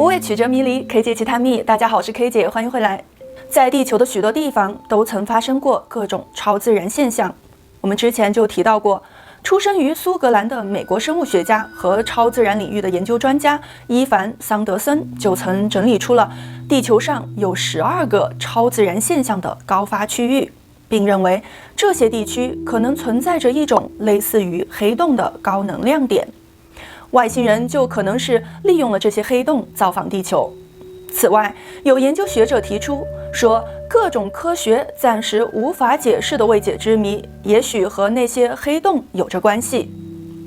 无畏曲折迷离 ，K 姐奇探秘。大家好，我是 K 姐，欢迎回来。在地球的许多地方都曾发生过各种超自然现象。我们之前就提到过，出生于苏格兰的美国生物学家和超自然领域的研究专家伊凡·桑德森就曾整理出了地球上有12个超自然现象的高发区域，并认为这些地区可能存在着一种类似于黑洞的高能量点。外星人就可能是利用了这些黑洞造访地球。此外，有研究学者提出说，各种科学暂时无法解释的未解之谜，也许和那些黑洞有着关系。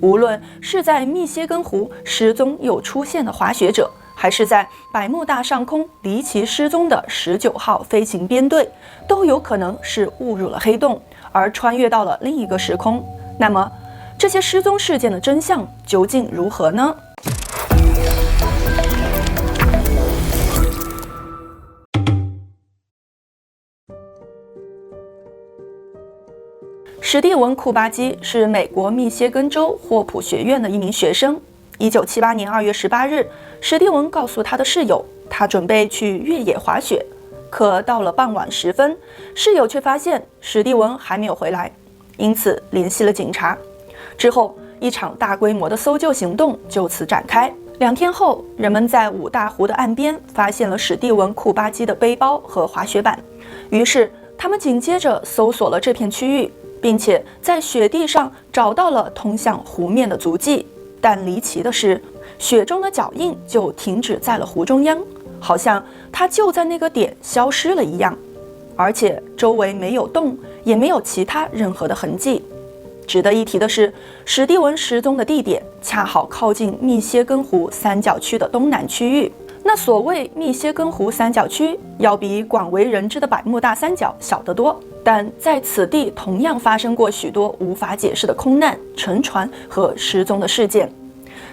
无论是在密歇根湖失踪又出现的滑雪者，还是在百慕大上空离奇失踪的19号飞行编队，都有可能是误入了黑洞，而穿越到了另一个时空。那么，这些失踪事件的真相究竟如何呢？史蒂文·库巴基是美国密歇根州霍普学院的一名学生。1978年2月18日，史蒂文告诉他的室友，他准备去越野滑雪。可到了傍晚时分，室友却发现史蒂文还没有回来，因此联系了警察。之后，一场大规模的搜救行动就此展开。2天后，人们在五大湖的岸边发现了史蒂文·库巴基的背包和滑雪板，于是他们紧接着搜索了这片区域，并且在雪地上找到了通向湖面的足迹。但离奇的是，雪中的脚印就停止在了湖中央，好像它就在那个点消失了一样，而且周围没有洞，也没有其他任何的痕迹。值得一提的是，史蒂文失踪的地点恰好靠近密歇根湖三角区的东南区域。那所谓密歇根湖三角区要比广为人知的百慕大三角小得多，但在此地同样发生过许多无法解释的空难、沉船和失踪的事件。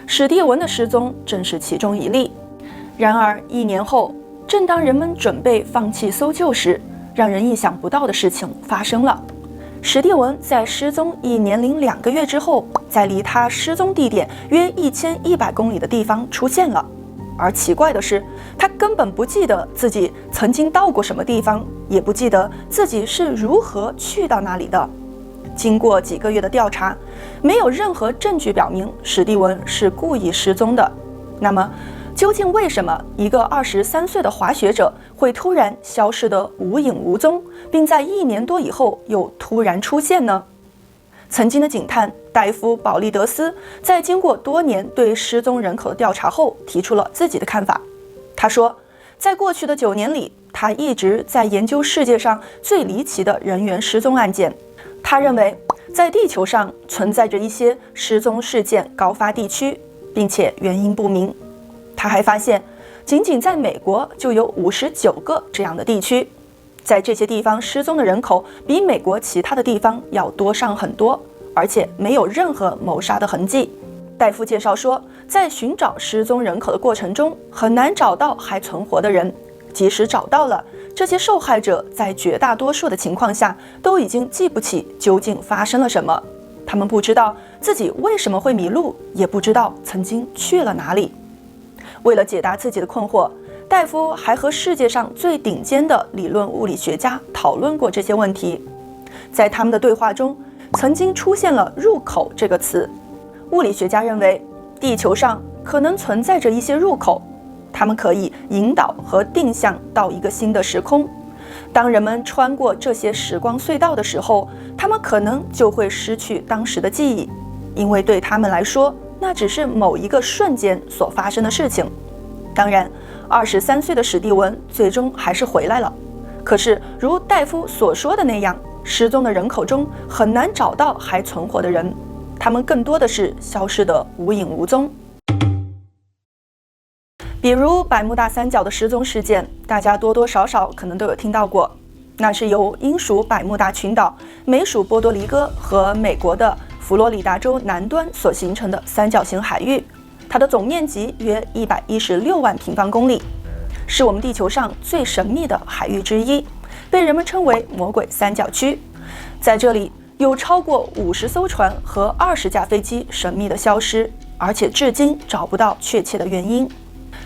史蒂文的失踪正是其中一例。然而1年后，正当人们准备放弃搜救时，让人意想不到的事情发生了。史蒂文在失踪1年零2个月之后，在离他失踪地点约1100公里的地方出现了。而奇怪的是，他根本不记得自己曾经到过什么地方，也不记得自己是如何去到那里的。经过几个月的调查，没有任何证据表明史蒂文是故意失踪的。那么，究竟为什么一个23岁的滑雪者会突然消失得无影无踪，并在1年多以后又突然出现呢？曾经的警探戴夫·保利德斯在经过多年对失踪人口的调查后，提出了自己的看法。他说，在过去的9年里，他一直在研究世界上最离奇的人员失踪案件。他认为，在地球上存在着一些失踪事件高发地区，并且原因不明。他还发现，仅仅在美国就有59个这样的地区。在这些地方失踪的人口比美国其他的地方要多上很多，而且没有任何谋杀的痕迹。戴夫介绍说，在寻找失踪人口的过程中，很难找到还存活的人，即使找到了，这些受害者在绝大多数的情况下都已经记不起究竟发生了什么，他们不知道自己为什么会迷路，也不知道曾经去了哪里。为了解答自己的困惑，戴夫还和世界上最顶尖的理论物理学家讨论过这些问题。在他们的对话中，曾经出现了入口这个词。物理学家认为，地球上可能存在着一些入口，它们可以引导和定向到一个新的时空。当人们穿过这些时光隧道的时候，他们可能就会失去当时的记忆，因为对他们来说，那只是某一个瞬间所发生的事情。当然，23岁的史蒂文最终还是回来了。可是，如戴夫所说的那样，失踪的人口中很难找到还存活的人，他们更多的是消失得无影无踪。比如百慕大三角的失踪事件，大家多多少少可能都有听到过。那是由英属百慕大群岛、美属波多黎各和美国的佛罗里达州南端所形成的三角形海域。它的总面积约116万平方公里，是我们地球上最神秘的海域之一，被人们称为魔鬼三角区。在这里，有超过50艘船和20架飞机神秘的消失，而且至今找不到确切的原因。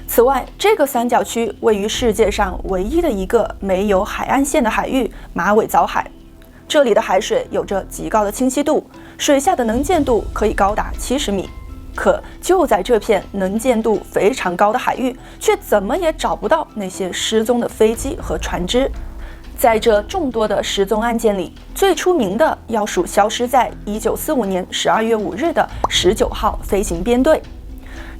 此外，这个三角区位于世界上唯一的一个没有海岸线的海域——马尾藻海。这里的海水有着极高的清晰度，水下的能见度可以高达70米。可就在这片能见度非常高的海域，却怎么也找不到那些失踪的飞机和船只。在这众多的失踪案件里，最出名的要数消失在1945年12月5日的19号飞行编队。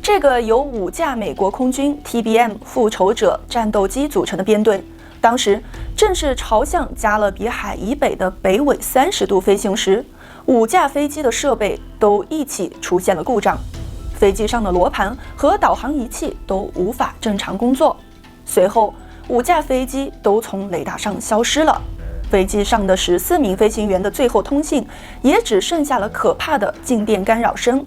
这个由5架美国空军 TBM 复仇者战斗机组成的编队，当时正是朝向加勒比海以北的北纬30度飞行时，5架飞机的设备都一起出现了故障，飞机上的罗盘和导航仪器都无法正常工作。随后5架飞机都从雷达上消失了，飞机上的14名飞行员的最后通信也只剩下了可怕的静电干扰声。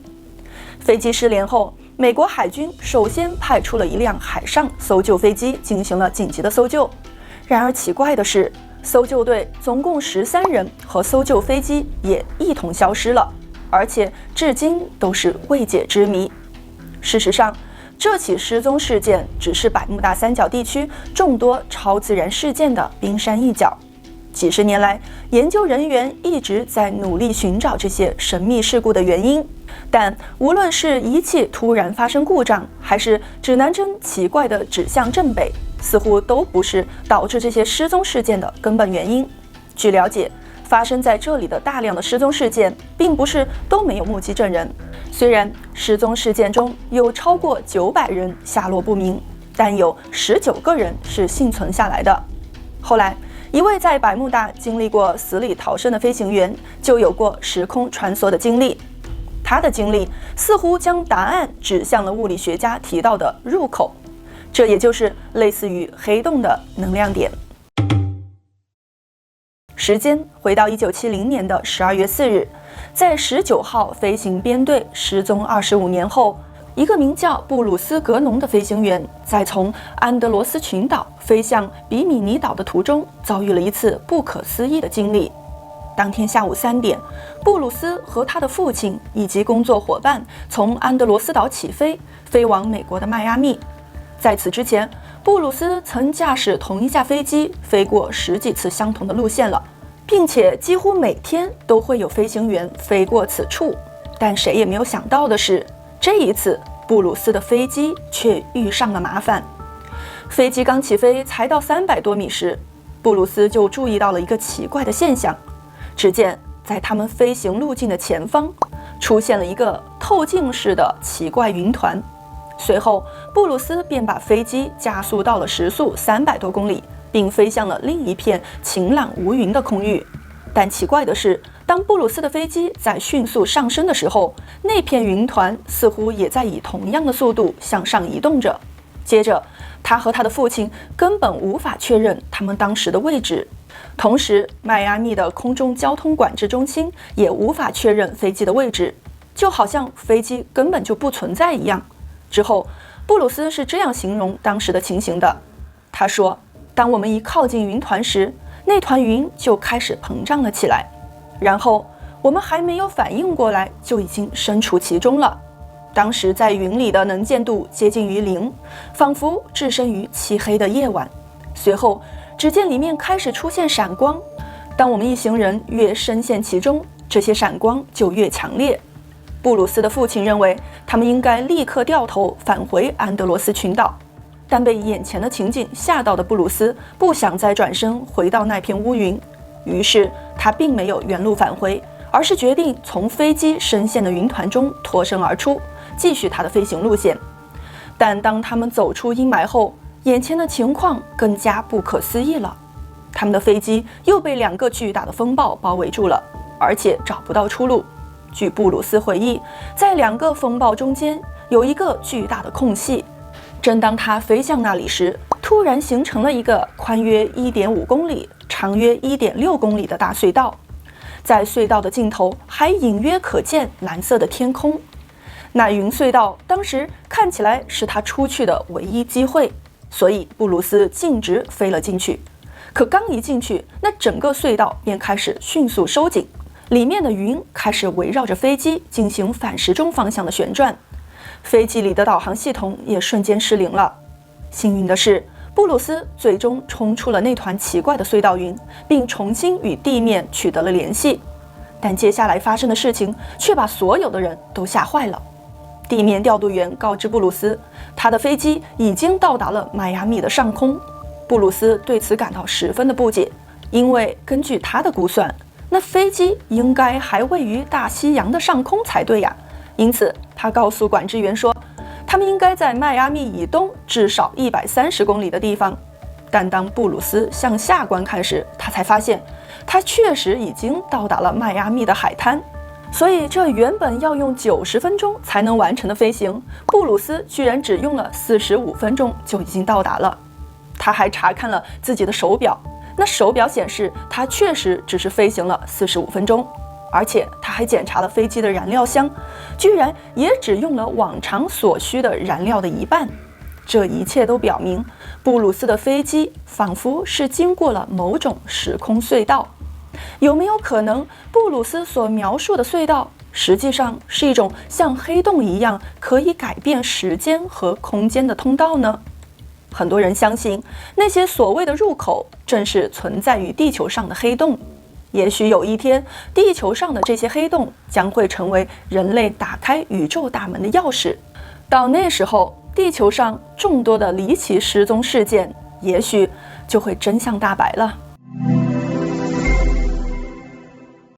飞机失联后，美国海军首先派出了一辆海上搜救飞机进行了紧急的搜救。然而奇怪的是，搜救队总共13人和搜救飞机也一同消失了，而且至今都是未解之谜。事实上，这起失踪事件只是百慕大三角地区众多超自然事件的冰山一角。几十年来，研究人员一直在努力寻找这些神秘事故的原因，但无论是仪器突然发生故障，还是指南针奇怪的指向正北，似乎都不是导致这些失踪事件的根本原因。据了解，发生在这里的大量的失踪事件，并不是都没有目击证人。虽然失踪事件中有超过900人下落不明，但有19个人是幸存下来的。后来，一位在百慕大经历过死里逃生的飞行员，就有过时空穿梭的经历。他的经历似乎将答案指向了物理学家提到的入口，这也就是类似于黑洞的能量点。时间回到1970年的12月4日，在19号飞行编队失踪25年后，一个名叫布鲁斯·格农的飞行员在从安德罗斯群岛飞向比米尼岛的途中，遭遇了一次不可思议的经历。当天下午3点，布鲁斯和他的父亲以及工作伙伴从安德罗斯岛起飞，飞往美国的迈阿密。在此之前，布鲁斯曾驾驶同一架飞机飞过10几次相同的路线了，并且几乎每天都会有飞行员飞过此处。但谁也没有想到的是，这一次布鲁斯的飞机却遇上了麻烦。飞机刚起飞才到300多米时，布鲁斯就注意到了一个奇怪的现象。只见在他们飞行路径的前方出现了一个透镜式的奇怪云团。随后，布鲁斯便把飞机加速到了时速300多公里，并飞向了另一片晴朗无云的空域。但奇怪的是，当布鲁斯的飞机在迅速上升的时候，那片云团似乎也在以同样的速度向上移动着。接着，他和他的父亲根本无法确认他们当时的位置。同时，迈阿密的空中交通管制中心也无法确认飞机的位置，就好像飞机根本就不存在一样。之后，布鲁斯是这样形容当时的情形的：他说，当我们一靠近云团时，那团云就开始膨胀了起来，然后我们还没有反应过来，就已经身处其中了。当时在云里的能见度接近于0，仿佛置身于漆黑的夜晚。随后，只见里面开始出现闪光，当我们一行人越深陷其中，这些闪光就越强烈。布鲁斯的父亲认为他们应该立刻掉头返回安德罗斯群岛，但被眼前的情景吓到的布鲁斯不想再转身回到那片乌云，于是他并没有原路返回，而是决定从飞机深陷的云团中脱身而出，继续他的飞行路线。但当他们走出阴霾后，眼前的情况更加不可思议了。他们的飞机又被2个巨大的风暴包围住了，而且找不到出路。据布鲁斯回忆，在2个风暴中间有一个巨大的空隙，正当他飞向那里时，突然形成了一个宽约 1.5 公里、长约 1.6 公里的大隧道。在隧道的尽头还隐约可见蓝色的天空。那云隧道当时看起来是他出去的唯一机会，所以布鲁斯径直飞了进去。可刚一进去，那整个隧道便开始迅速收紧，里面的云开始围绕着飞机进行反时钟方向的旋转。飞机里的导航系统也瞬间失灵了。幸运的是，布鲁斯最终冲出了那团奇怪的隧道云，并重新与地面取得了联系。但接下来发生的事情却把所有的人都吓坏了。地面调度员告知布鲁斯，他的飞机已经到达了迈阿密的上空。布鲁斯对此感到十分的不解，因为根据他的估算，那飞机应该还位于大西洋的上空才对呀。因此，他告诉管制员说，他们应该在迈阿密以东至少130公里的地方。但当布鲁斯向下观看时，他才发现，他确实已经到达了迈阿密的海滩。所以，这原本要用90分钟才能完成的飞行，布鲁斯居然只用了45分钟就已经到达了。他还查看了自己的手表，那手表显示他确实只是飞行了45分钟，而且他还检查了飞机的燃料箱，居然也只用了往常所需的燃料的一半。这一切都表明，布鲁斯的飞机仿佛是经过了某种时空隧道。有没有可能，布鲁斯所描述的隧道实际上是一种像黑洞一样可以改变时间和空间的通道呢？很多人相信，那些所谓的入口正是存在于地球上的黑洞。也许有一天，地球上的这些黑洞将会成为人类打开宇宙大门的钥匙。到那时候，地球上众多的离奇失踪事件，也许就会真相大白了。